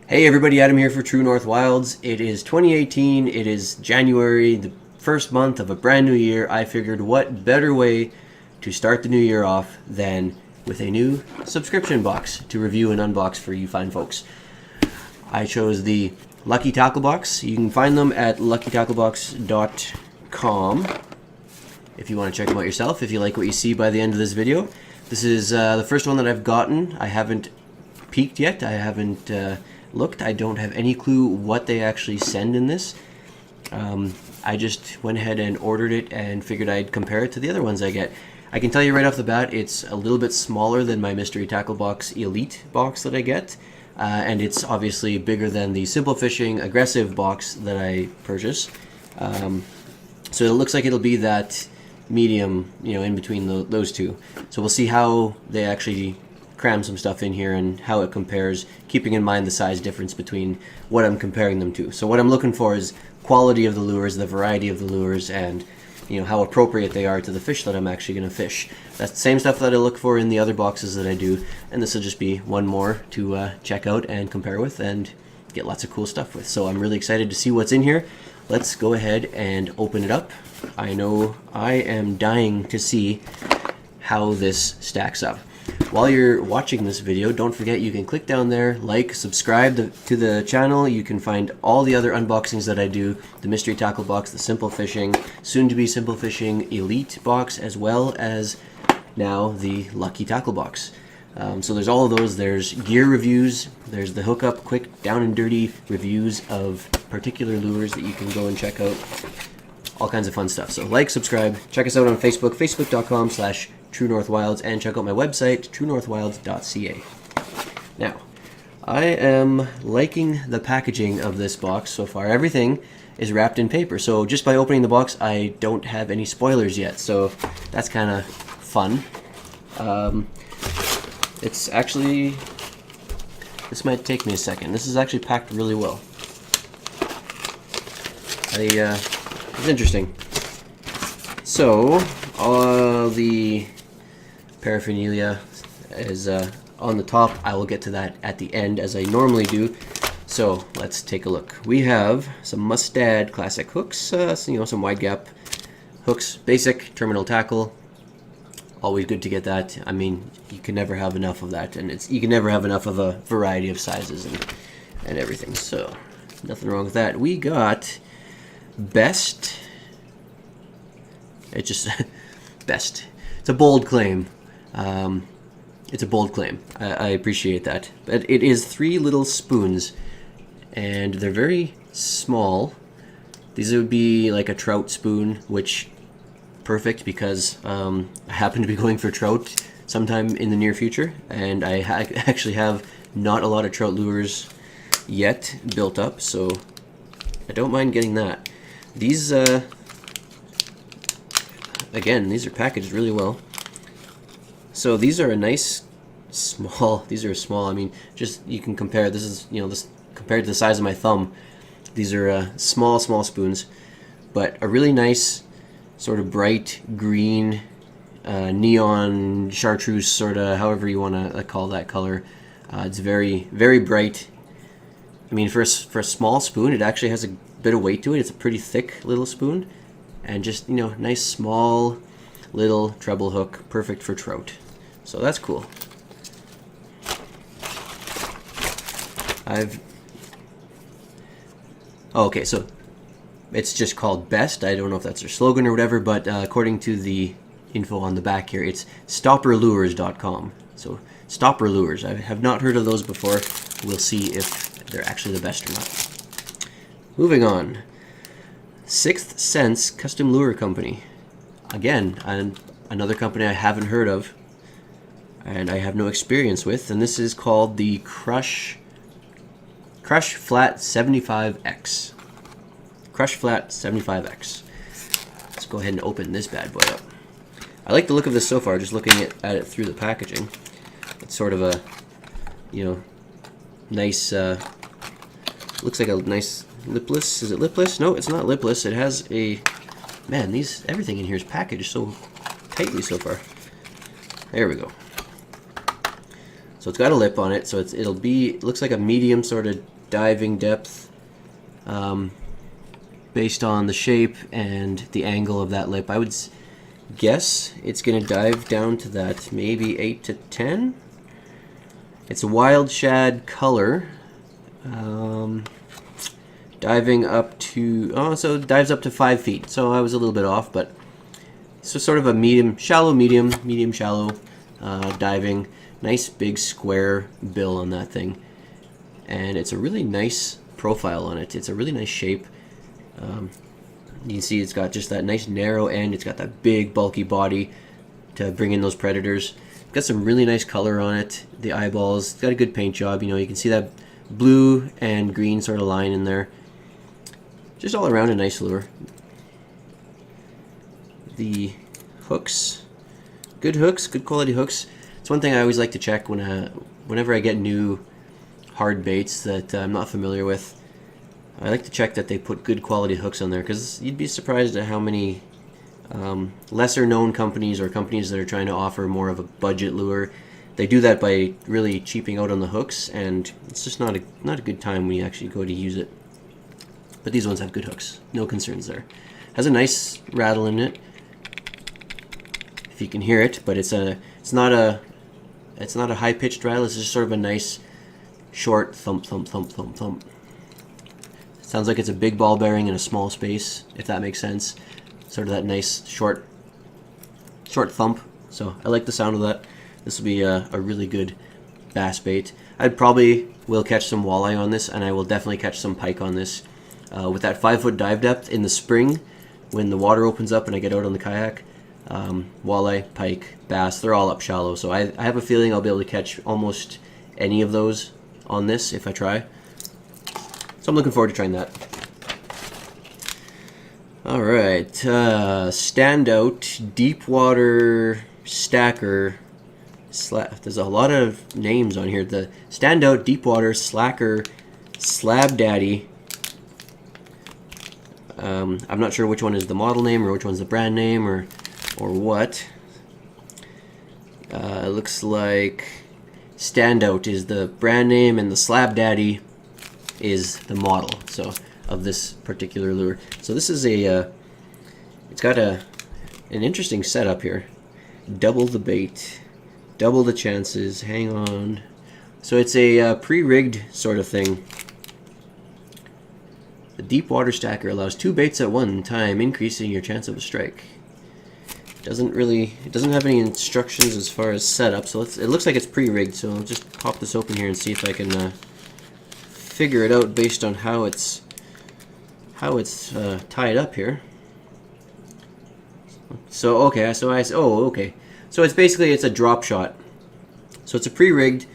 Hey everybody, Adam here for True North Wilds. It is 2018, it is January, the first month of a brand new year. I figured what better way to start the new year off than with a new subscription box to review and unbox for you fine folks. I chose the Lucky Tackle Box. You can find them at luckytacklebox.com if you want to check them out yourself, if you like what you see by the end of this video. This is the first one that I've gotten. I haven't peeked yet. I haven't looked. I don't have any clue what they actually send in this. I just went ahead and ordered it and figured I'd compare it to the other ones I get. I can tell you right off the bat, it's a little bit smaller than my Mystery Tackle Box Elite box that I get. And it's obviously bigger than the Simple Fishing Aggressive box that I purchase. So it looks like it'll be that medium, in between those two. So we'll see how they actually cram some stuff in here and how it compares, keeping in mind the size difference between what I'm comparing them to. So what I'm looking for is quality of the lures, the variety of the lures, and how appropriate they are to the fish that I'm actually going to fish. That's the same stuff that I look for in the other boxes that I do, and this will just be one more to check out and compare with and get lots of cool stuff with. So I'm really excited to see what's in here. Let's go ahead and open it up. I know I am dying to see how this stacks up. While you're watching this video, don't forget you can click down there, like, subscribe to the channel. You can find all the other unboxings that I do, the Mystery Tackle Box, the Simple Fishing, soon to be Simple Fishing Elite box, as well as now the Lucky Tackle Box. So there's all of those. There's gear reviews, there's the hookup, quick, down and dirty reviews of particular lures that you can go and check out. All kinds of fun stuff. So like, subscribe, check us out on Facebook, facebook.com/TrueNorthWilds, and check out my website, truenorthwilds.ca. Now, I am liking the packaging of this box so far. Everything is wrapped in paper, so just by opening the box, I don't have any spoilers yet, so that's kind of fun. It's actually, this might take me a second. This is actually packed really well. It's interesting. So, all the paraphernalia is on the top. I will get to that at the end, as I normally do. So, let's take a look. We have some Mustad classic hooks, some wide gap hooks, basic terminal tackle. Always good to get that. I mean, you can never have enough of that, and you can never have enough of a variety of sizes and everything. So, nothing wrong with that. We got Best. It's just Best. It's a bold claim. It's a bold claim. I appreciate that. But it is 3 little spoons, and they're very small. These would be like a trout spoon, which perfect because I happen to be going for trout sometime in the near future, and I actually have not a lot of trout lures yet built up, so I don't mind getting that. These, again, these are packaged really well. So these are a nice small, these are small, I mean, just, you can compare, this is, this compared to the size of my thumb, these are small spoons, but a really nice sort of bright green, neon chartreuse, sort of, however you want to call that color. It's very, very bright. I mean, for a small spoon, it actually has a bit of weight to it. It's a pretty thick little spoon, and just, nice small little treble hook, perfect for trout. So that's cool. Okay, so it's just called Best. I don't know if that's their slogan or whatever, but according to the info on the back here, it's stopperlures.com. So Stopper Lures. I have not heard of those before. We'll see if they're actually the best or not. Moving on. Sixth Sense Custom Lure Company. Again, another company I haven't heard of and I have no experience with, and this is called the Crush Flat 75X. Crush Flat 75X. Let's go ahead and open this bad boy up. I like the look of this so far, just looking at it through the packaging. It's sort of a, nice, looks like a nice lipless. Is it lipless? No, it's not lipless. It has a, man, everything in here is packaged so tightly so far. There we go. So it's got a lip on it, so it looks like a medium sort of diving depth based on the shape and the angle of that lip. I would guess it's going to dive down to that maybe 8 to 10. It's a wild shad color, diving up to, so it dives up to 5 feet. So I was a little bit off, but it's sort of a medium shallow diving. Nice big square bill on that thing, and it's a really nice profile on it. It's a really nice shape. You can see it's got just that nice narrow end. It's got that big bulky body to bring in those predators. It's got some really nice color on it. The eyeballs, it's got a good paint job. You know, you can see that blue and green sort of line in there. Just all around a nice lure. The hooks, good quality hooks. It's one thing I always like to check whenever I get new hard baits that I'm not familiar with. I like to check that they put good quality hooks on there, because you'd be surprised at how many lesser known companies or companies that are trying to offer more of a budget lure, they do that by really cheaping out on the hooks, and it's just not a good time when you actually go to use it. But these ones have good hooks, no concerns there. Has a nice rattle in it, if you can hear it, but it's not a high-pitched rattle. It's just sort of a nice short thump, thump, thump, thump, thump. Sounds like it's a big ball bearing in a small space, if that makes sense. Sort of that nice short thump. So I like the sound of that. This will be a really good bass bait. I probably will catch some walleye on this, and I will definitely catch some pike on this. With that 5-foot dive depth in the spring, when the water opens up and I get out on the kayak, walleye, pike, bass, they're all up shallow. So I have a feeling I'll be able to catch almost any of those on this if I try. So I'm looking forward to trying that. Alright, standout deep water stacker. There's a lot of names on here. The standout deep water slacker slab daddy. I'm not sure which one is the model name or which one's the brand name or what. It looks like standout is the brand name and the slab daddy is the model, so, of this particular lure. So this is it's got an interesting setup here. Double the bait, double the chances, hang on. So it's a pre-rigged sort of thing. The deep water stacker allows 2 baits at one time, increasing your chance of a strike. It doesn't have any instructions as far as setup, so it looks like it's pre-rigged. So I'll just pop this open here and see if I can figure it out based on how it's tied up here. So okay, so it's basically a drop shot. So it's a pre-rigged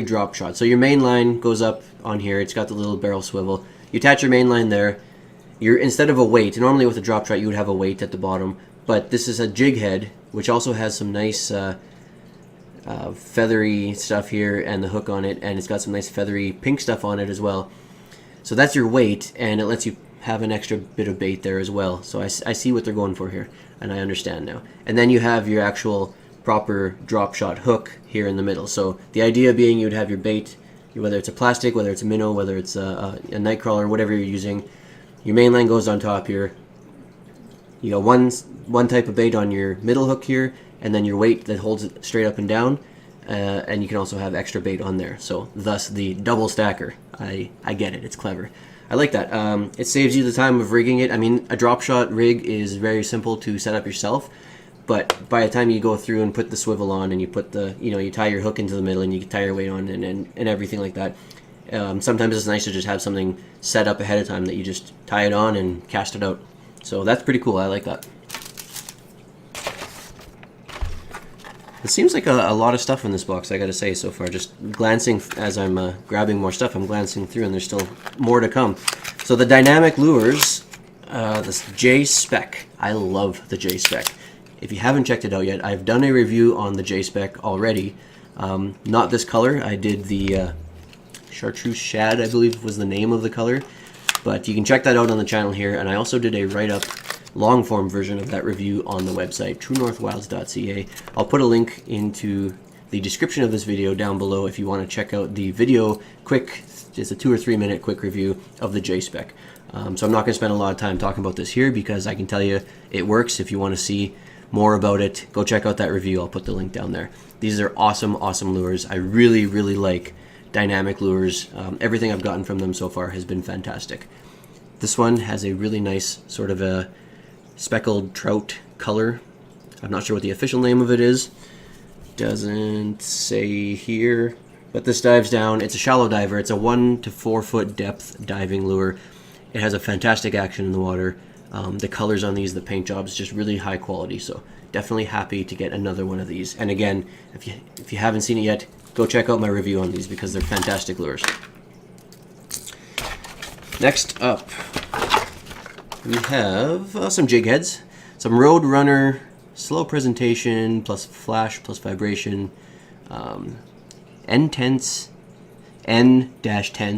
drop shot. So your main line goes up on here. It's got the little barrel swivel. You attach your main line there. Instead of a weight, normally with a drop shot you would have a weight at the bottom, but this is a jig head, which also has some nice feathery stuff here and the hook on it, and it's got some nice feathery pink stuff on it as well. So that's your weight, and it lets you have an extra bit of bait there as well. So I see what they're going for here, and I understand now. And then you have your actual proper drop shot hook here in the middle. So the idea being you'd have your bait, whether it's a plastic, whether it's a minnow, whether it's a night crawler, whatever you're using. Your main line goes on top here. You got one type of bait on your middle hook here, and then your weight that holds it straight up and down. And you can also have extra bait on there. So thus the double stacker. I get it. It's clever. I like that. It saves you the time of rigging it. I mean, a drop shot rig is very simple to set up yourself. But by the time you go through and put the swivel on and you put you tie your hook into the middle and you tie your weight on and everything like that, sometimes it's nice to just have something set up ahead of time that you just tie it on and cast it out. So that's pretty cool. I like that. It seems like a lot of stuff in this box, I gotta say, so far. Just glancing as I'm grabbing more stuff, I'm glancing through and there's still more to come. So the dynamic lures, this J-Spec. I love the J-Spec. If you haven't checked it out yet, I've done a review on the J-Spec already. Not this color. I did the Chartreuse Shad, I believe was the name of the color. But you can check that out on the channel here. And I also did a write-up long-form version of that review on the website, truenorthwilds.ca. I'll put a link into the description of this video down below if you want to check out the video quick, just a 2 or 3 minute quick review of the J-Spec. So I'm not going to spend a lot of time talking about this here because I can tell you it works. If you want to see more about it, go check out that review. I'll put the link down there. These are awesome, awesome lures. I really, really like dynamic lures. Everything I've gotten from them so far has been fantastic. This one has a really nice sort of a speckled trout color. I'm not sure what the official name of it is. Doesn't say here, but this dives down. It's a shallow diver. It's a 1 to 4 foot depth diving lure. It has a fantastic action in the water. The colors on these, the paint job is just really high quality, so definitely happy to get another one of these. And again, if you haven't seen it yet, go check out my review on these because they're fantastic lures. Next up, we have some jig heads, some Roadrunner slow presentation plus flash plus vibration, N-10,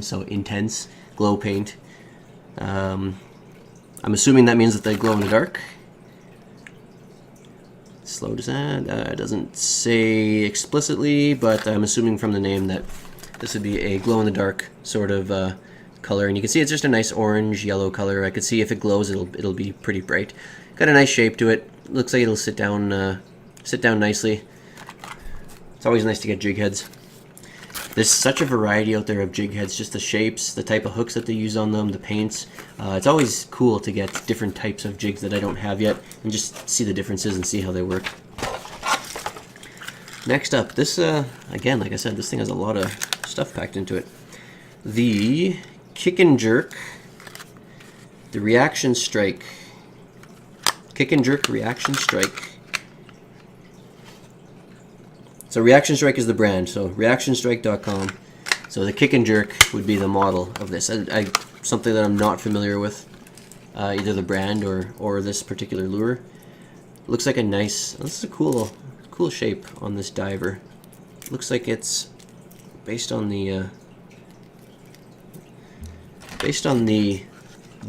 so intense glow paint. I'm assuming that means that they glow in the dark. Slow design, it doesn't say explicitly, but I'm assuming from the name that this would be a glow in the dark sort of color. And you can see it's just a nice orange yellow color. I could see if it glows, it'll be pretty bright. Got a nice shape to it. Looks like it'll sit down nicely. It's always nice to get jig heads. There's such a variety out there of jig heads, just the shapes, the type of hooks that they use on them, the paints. It's always cool to get different types of jigs that I don't have yet and just see the differences and see how they work. Next up, this, again, like I said, this thing has a lot of stuff packed into it. The Kick and Jerk, the Reaction Strike. Kick and Jerk Reaction Strike. So Reaction Strike is the brand, so reactionstrike.com. So the Kick and Jerk would be the model of this. Something that I'm not familiar with, either the brand or this particular lure. Looks like a nice, this is a cool shape on this diver. Looks like it's based on the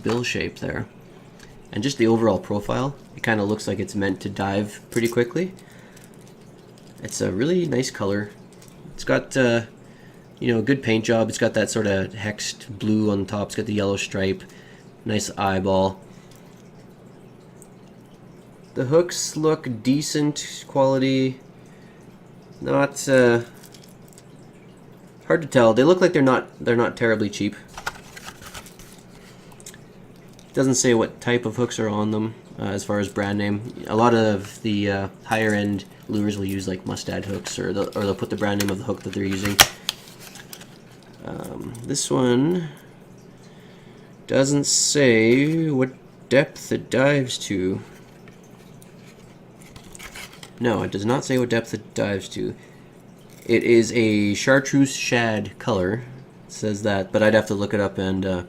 bill shape there. And just the overall profile, it kind of looks like it's meant to dive pretty quickly. It's a really nice color. It's got, you know, a good paint job. It's got that sort of hexed blue on the top. It's got the yellow stripe. Nice eyeball. The hooks look decent quality. Not hard to tell. They look like they're not terribly cheap. Doesn't say what type of hooks are on them as far as brand name. A lot of the higher end lures will use like Mustad hooks, or they'll put the brand name of the hook that they're using. This one doesn't say what depth it dives to. No, it does not say what depth it dives to. It is a chartreuse shad color. It says that, but I'd have to look it up and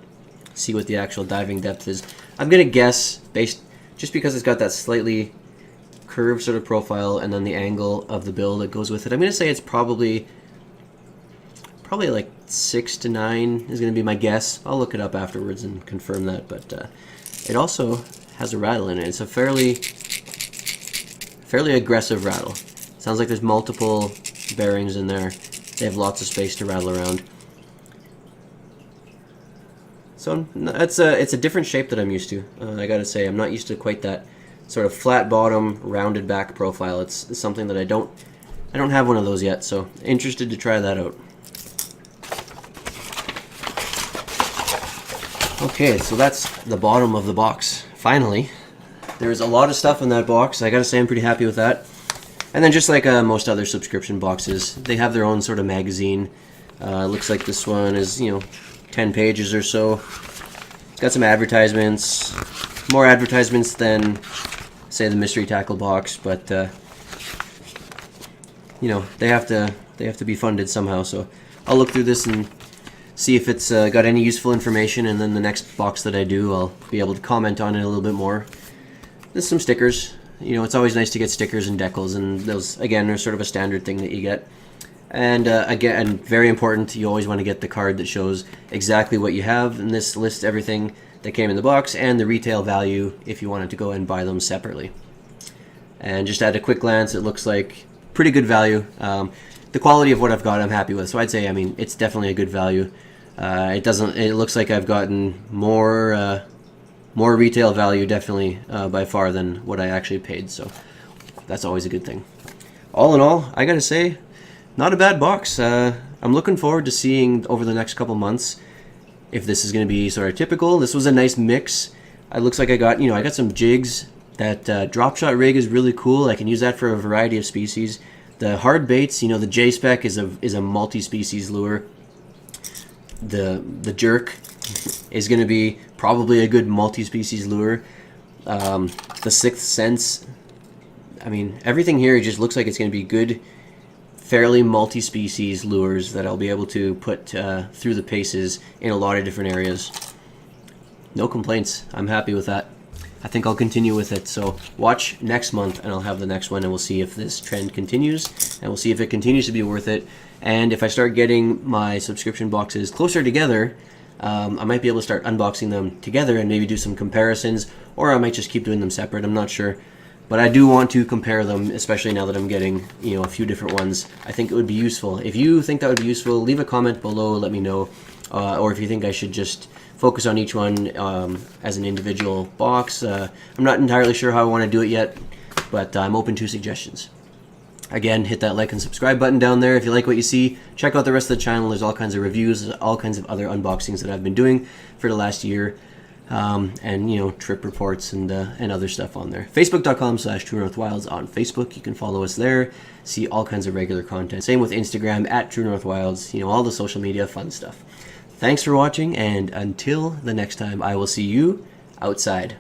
see what the actual diving depth is. I'm gonna guess, just because it's got that slightly curved sort of profile and then the angle of the bill that goes with it, I'm gonna say it's probably like 6 to 9 is gonna be my guess. I'll look it up afterwards and confirm that, but it also has a rattle in it. It's a fairly aggressive rattle. Sounds like there's multiple bearings in there. They have lots of space to rattle around. So it's a different shape that I'm used to. I gotta say, I'm not used to quite that sort of flat bottom, rounded back profile. It's something that I don't have one of those yet. So interested to try that out. Okay, so that's the bottom of the box. Finally, there's a lot of stuff in that box. I gotta say, I'm pretty happy with that. And then just like most other subscription boxes, they have their own sort of magazine. Looks like this one is, 10 pages or so. It's got some advertisements, more advertisements than, say, the mystery tackle box, but they have to be funded somehow. So I'll look through this and see if it's got any useful information, and then the next box that I do, I'll be able to comment on it a little bit more. There's some stickers. It's always nice to get stickers and decals, and those, again, are sort of a standard thing that you get. And again, very important, you always want to get the card that shows exactly what you have, and this lists everything that came in the box and the retail value if you wanted to go and buy them separately. And just at a quick glance, it looks like pretty good value. The quality of what I've got, I'm happy with. So I'd say, I mean, it's definitely a good value. It looks like I've gotten more retail value, definitely, by far than what I actually paid. So that's always a good thing. All in all, I gotta say, not a bad box. I'm looking forward to seeing over the next couple months if this is going to be sort of typical. This was a nice mix. It looks like I got some jigs. That drop shot rig is really cool. I can use that for a variety of species. The hard baits, the J-Spec is a multi-species lure. The jerk is going to be probably a good multi-species lure. The Sixth Sense, I mean, everything here just looks like it's going to be good, fairly multi-species lures that I'll be able to put through the paces in a lot of different areas. No complaints. I'm happy with that. I think I'll continue with it. So watch next month and I'll have the next one, and we'll see if this trend continues, and we'll see if it continues to be worth it. And if I start getting my subscription boxes closer together, I might be able to start unboxing them together and maybe do some comparisons, or I might just keep doing them separate. I'm not sure. But I do want to compare them, especially now that I'm getting, a few different ones. I think it would be useful. If you think that would be useful, leave a comment below, let me know. Or if you think I should just focus on each one as an individual box. I'm not entirely sure how I want to do it yet, but I'm open to suggestions. Again, hit that like and subscribe button down there if you like what you see. Check out the rest of the channel. There's all kinds of reviews, all kinds of other unboxings that I've been doing for the last year. And trip reports and other stuff on there. Facebook.com/TrueNorthWilds on Facebook. You can follow us there, see all kinds of regular content. Same with Instagram @TrueNorthWilds. All the social media fun stuff. Thanks for watching, and until the next time, I will see you outside.